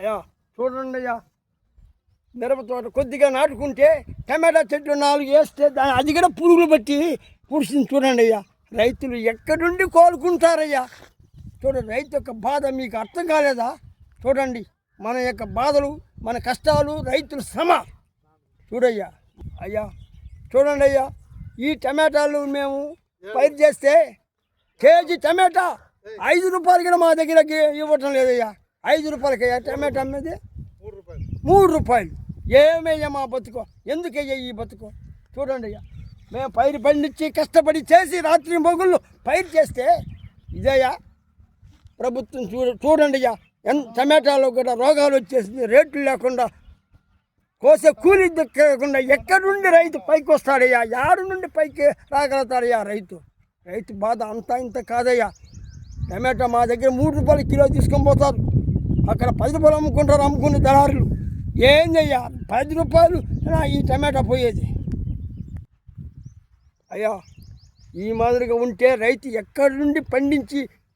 అయ్యా చూడండి అయ్యా, మిరప తోట కొద్దిగా నాటుకుంటే టమాటా చెట్లు 4 వేస్తే అది కూడా పురుగులు బట్టి పుడిచింది. చూడండి అయ్యా, రైతులు ఎక్కడుండి కోలుకుంటారయ్యా. చూడండి, రైతు యొక్క బాధ మీకు అర్థం కాలేదా? చూడండి, మన యొక్క బాధలు, మన కష్టాలు, రైతుల శ్రమ చూడయ్యా. అయ్యా చూడండి అయ్యా, ఈ టమాటాలు మేము పైరు చేస్తే కేజీ టమాటా 5 రూపాయలు కూడా మా దగ్గరకి ఇవ్వటం లేదయ్యా. 5 రూపాయలకయ్యా టమాటా అమ్మేది 3 రూపాయలు. ఏమయ్యా మా బతుకు, ఎందుకయ్యా ఈ బతుకు? చూడండి అయ్యా, మేము పైరు పండించి కష్టపడి చేసి రాత్రి మొగుళ్ళు పైరు చేస్తే ఇదయ్యా ప్రభుత్వం. చూడండి అయ్యా, టమాటాలో కూడా రోగాలు వచ్చేసింది. రేట్లు లేకుండా, కోసే కూలీ దక్కకుండా ఎక్కడి నుండి రైతు పైకి వస్తాడయ్యా? యాడు నుండి పైకి రాగలుగుతాడయ్యా రైతు? రైతు బాధ అంతా ఇంత కాదయ్యా. టమాటా మా దగ్గర 3 రూపాయలు కిలో తీసుకొని పోతారు, అక్కడ 10 రూపాయలు అమ్ముకుంటారు. అమ్ముకునే దళారులు ఏందయ్యా 10 రూపాయలు ఈ టమాటా పోయేది అయ్యా. ఈ మాదిరిగా ఉంటే రైతు ఎక్కడి నుండి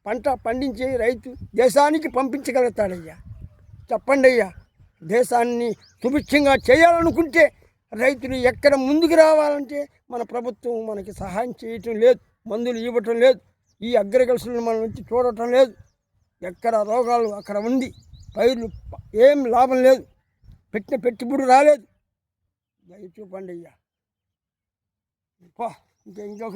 పంట పండించి రైతు దేశానికి పంపించగలుగుతాడయ్యా? చెప్పండి అయ్యా. దేశాన్ని సుభిక్షంగా చేయాలనుకుంటే రైతులు ఎక్కడ ముందుకు రావాలంటే మన ప్రభుత్వం మనకి సహాయం చేయటం లేదు, మందులు ఇవ్వటం లేదు, ఈ అగ్రికల్చర్ని మన నుంచి చూడటం లేదు. ఎక్కడ రోగాలు అక్కడ ఉంది, పైర్లు ఏం లాభం లేదు, పెట్టిన పెట్టుబడి రాలేదు. దయ చూపండి అయ్యా. ఇంకొక